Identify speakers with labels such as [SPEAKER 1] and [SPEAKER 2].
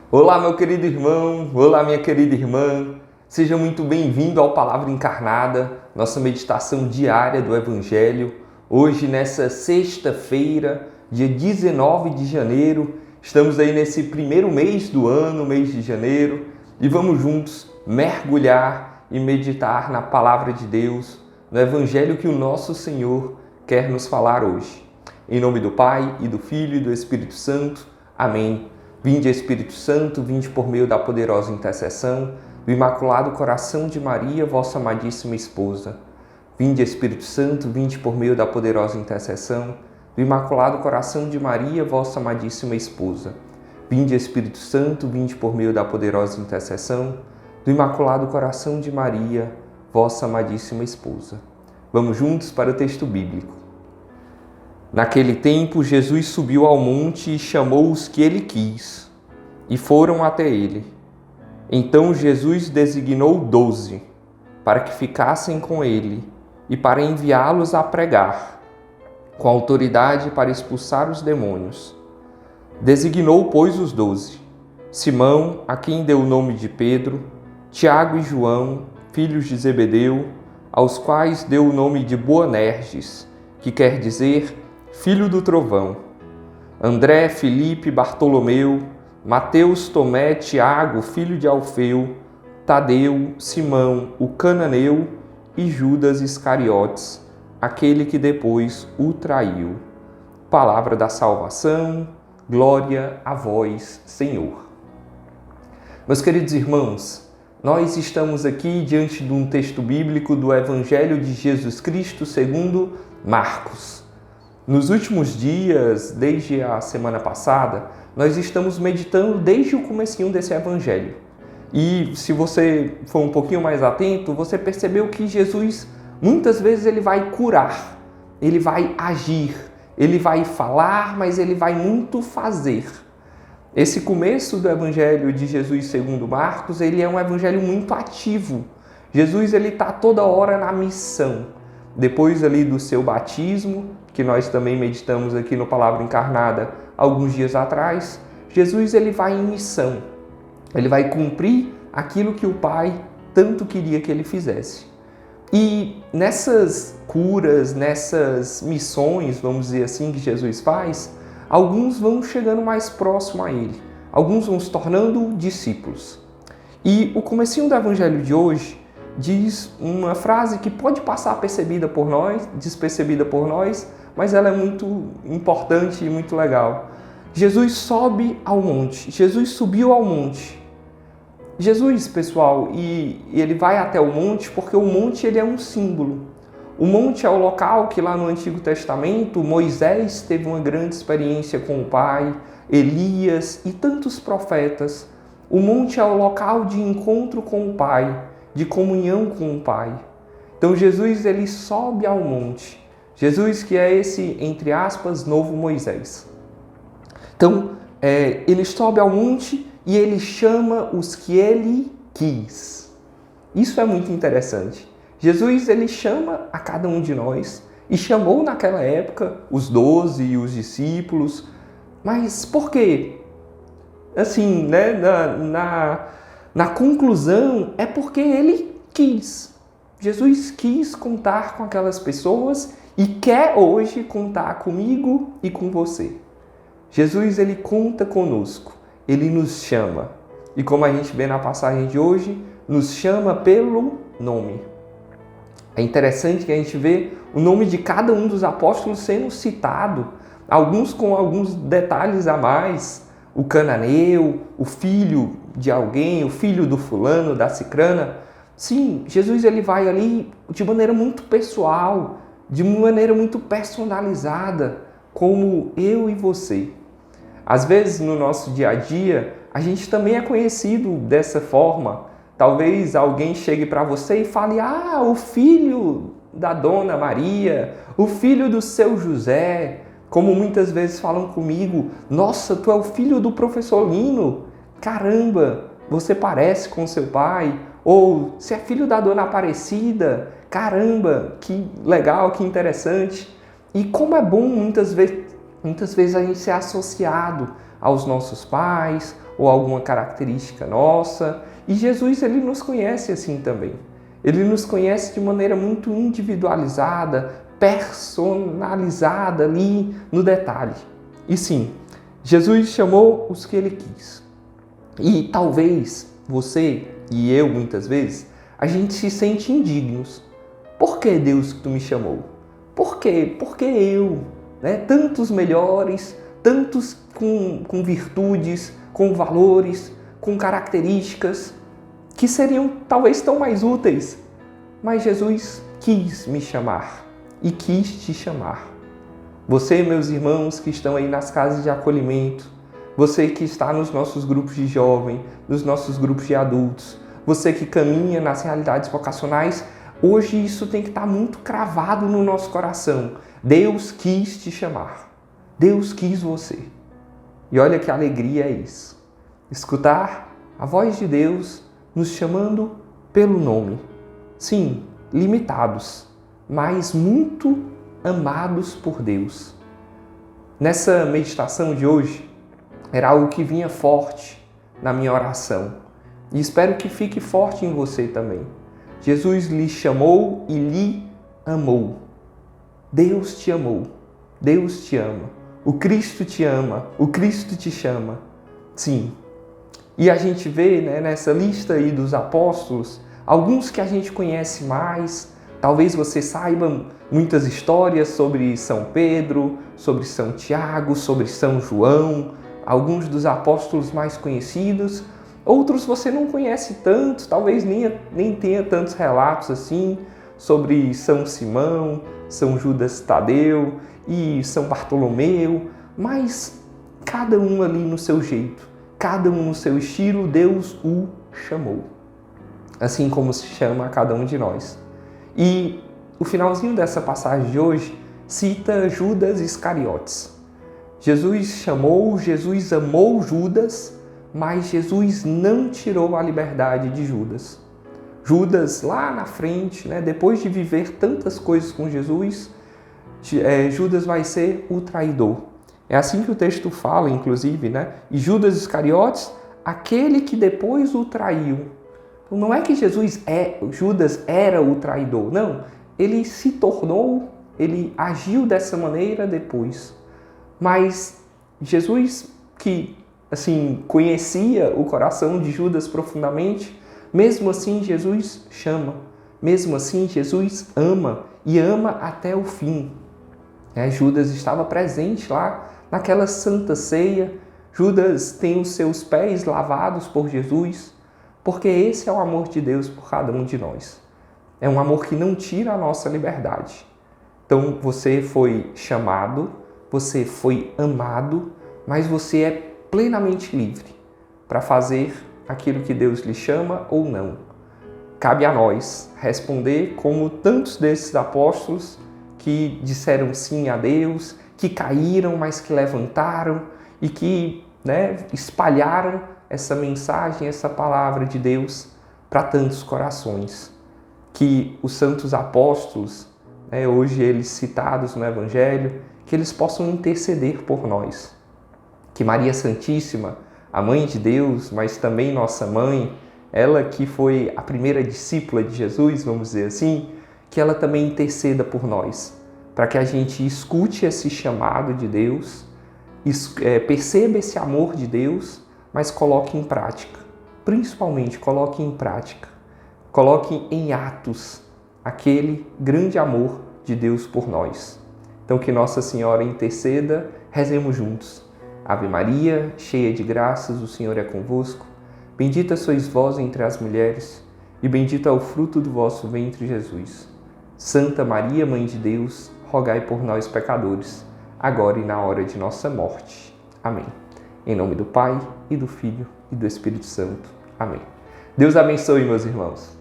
[SPEAKER 1] Olá, meu querido irmão, olá, minha querida irmã. Seja muito bem-vindo ao Palavra Encarnada, nossa meditação diária do Evangelho. Hoje, nessa sexta-feira, dia 19 de janeiro, estamos aí nesse primeiro mês do ano, mês de janeiro, e vamos juntos mergulhar e meditar na Palavra de Deus, no Evangelho que o nosso Senhor quer nos falar hoje. Em nome do Pai, e do Filho e do Espírito Santo. Amém. Vinde, Espírito Santo, vinde por meio da poderosa intercessão do Imaculado Coração de Maria, vossa amadíssima esposa. Vinde, Espírito Santo, vinde por meio da poderosa intercessão do Imaculado Coração de Maria, vossa amadíssima esposa. Vinde, Espírito Santo, vinde por meio da poderosa intercessão do Imaculado Coração de Maria, vossa amadíssima esposa. Vamos juntos para o texto bíblico. Naquele tempo, Jesus subiu ao monte e chamou os que ele quis, e foram até ele. Então Jesus designou 12, para que ficassem com ele, e para enviá-los a pregar, com autoridade para expulsar os demônios. Designou, pois, os 12, Simão, a quem deu o nome de Pedro, Tiago e João, filhos de Zebedeu, aos quais deu o nome de Boanerges, que quer dizer filho do trovão, André, Filipe, Bartolomeu, Mateus, Tomé, Tiago, filho de Alfeu, Tadeu, Simão, o cananeu e Judas Iscariotes, aquele que depois o traiu. Palavra da salvação, glória a vós, Senhor. Meus queridos irmãos, nós estamos aqui diante de um texto bíblico do Evangelho de Jesus Cristo segundo Marcos. Nos últimos dias, desde a semana passada, nós estamos meditando desde o comecinho desse evangelho. E se você for um pouquinho mais atento, você percebeu que Jesus, muitas vezes, ele vai curar, ele vai agir, ele vai falar, mas ele vai muito fazer. Esse começo do evangelho de Jesus segundo Marcos, ele é um evangelho muito ativo. Jesus, ele está toda hora na missão. Depois ali do seu batismo, que nós também meditamos aqui no Palavra Encarnada alguns dias atrás, Jesus ele vai em missão. Ele vai cumprir aquilo que o Pai tanto queria que ele fizesse. E nessas curas, nessas missões, vamos dizer assim, que Jesus faz, alguns vão chegando mais próximo a ele. Alguns vão se tornando discípulos. E o comecinho do Evangelho de hoje diz uma frase que pode passar percebida por nós, despercebida por nós, mas ela é muito importante e muito legal. Jesus sobe ao monte. Jesus subiu ao monte. Jesus, pessoal, e ele vai até o monte porque o monte ele é um símbolo. O monte é o local que lá no Antigo Testamento Moisés teve uma grande experiência com o Pai, Elias e tantos profetas. O monte é o local de encontro com o Pai, de comunhão com o Pai. Então Jesus ele sobe ao monte. Jesus que é esse, entre aspas, novo Moisés. Então, ele sobe ao monte e ele chama os que ele quis. Isso é muito interessante. Jesus ele chama a cada um de nós e chamou naquela época os 12 e os discípulos. Mas por quê? Assim, né, na conclusão, é porque ele quis. Jesus quis contar com aquelas pessoas e quer hoje contar comigo e com você. Jesus, ele conta conosco, ele nos chama. E como a gente vê na passagem de hoje, nos chama pelo nome. É interessante que a gente vê o nome de cada um dos apóstolos sendo citado, alguns com alguns detalhes a mais. O cananeu, o filho de alguém, o filho do fulano, da cicrana. Sim, Jesus ele vai ali de maneira muito pessoal, de maneira muito personalizada, como eu e você. Às vezes, no nosso dia a dia, a gente também é conhecido dessa forma. Talvez alguém chegue para você e fale, o filho da Dona Maria, o filho do seu José, como muitas vezes falam comigo, nossa, tu é o filho do professor Lino, caramba, você parece com seu pai, ou você é filho da Dona Aparecida, caramba, que legal, que interessante. E como é bom muitas vezes a gente ser associado aos nossos pais ou alguma característica nossa. E Jesus, ele nos conhece assim também. Ele nos conhece de maneira muito individualizada, personalizada ali no detalhe. E sim, Jesus chamou os que ele quis. E talvez você e eu, muitas vezes, a gente se sente indignos. Por que, Deus, que tu me chamou? Por quê? Por que eu? Né? Tantos melhores, tantos com virtudes, com valores, com características que seriam talvez tão mais úteis. Mas Jesus quis me chamar e quis te chamar. Você, meus irmãos que estão aí nas casas de acolhimento, você que está nos nossos grupos de jovem, nos nossos grupos de adultos, você que caminha nas realidades vocacionais, hoje isso tem que estar muito cravado no nosso coração. Deus quis te chamar. Deus quis você. E olha que alegria é isso. Escutar a voz de Deus nos chamando pelo nome. Sim, limitados, mas muito amados por Deus. Nessa meditação de hoje, era algo que vinha forte na minha oração. E espero que fique forte em você também. Jesus lhe chamou e lhe amou. Deus te amou. Deus te ama. O Cristo te ama. O Cristo te chama. Sim. E a gente vê, né, nessa lista aí dos apóstolos, alguns que a gente conhece mais. Talvez você saiba muitas histórias sobre São Pedro, sobre São Tiago, sobre São João, alguns dos apóstolos mais conhecidos. Outros você não conhece tanto, talvez nem tenha tantos relatos assim, sobre São Simão, São Judas Tadeu e São Bartolomeu, mas cada um ali no seu jeito, cada um no seu estilo, Deus o chamou. Assim como se chama a cada um de nós. E o finalzinho dessa passagem de hoje cita Judas Iscariotes. Jesus chamou, Jesus amou Judas, mas Jesus não tirou a liberdade de Judas. Judas, lá na frente, né, depois de viver tantas coisas com Jesus, Judas vai ser o traidor. É assim que o texto fala, inclusive, né? E Judas Iscariotes, aquele que depois o traiu. Então, não é que Judas era o traidor, não. Ele se tornou, ele agiu dessa maneira depois. Mas Jesus, que assim conhecia o coração de Judas profundamente, mesmo assim Jesus chama, mesmo assim Jesus ama e ama até o fim. Judas estava presente lá naquela santa ceia. Judas tem os seus pés lavados por Jesus, porque esse é o amor de Deus por cada um de nós. É um amor que não tira a nossa liberdade. Então você foi chamado, você foi amado, mas você é plenamente livre para fazer aquilo que Deus lhe chama ou não. Cabe a nós responder como tantos desses apóstolos que disseram sim a Deus, que caíram, mas que levantaram e que espalharam essa mensagem, essa palavra de Deus para tantos corações. Que os santos apóstolos, hoje eles citados no Evangelho, que eles possam interceder por nós. Que Maria Santíssima, a Mãe de Deus, mas também nossa Mãe, ela que foi a primeira discípula de Jesus, vamos dizer assim, que ela também interceda por nós, para que a gente escute esse chamado de Deus, perceba esse amor de Deus, mas coloque em prática. Principalmente, coloque em prática. Coloque em atos aquele grande amor de Deus por nós. Então, que Nossa Senhora interceda, rezemos juntos. Ave Maria, cheia de graças, o Senhor é convosco. Bendita sois vós entre as mulheres, e bendito é o fruto do vosso ventre, Jesus. Santa Maria, Mãe de Deus, rogai por nós, pecadores, agora e na hora de nossa morte. Amém. Em nome do Pai, e do Filho, e do Espírito Santo. Amém. Deus abençoe, meus irmãos.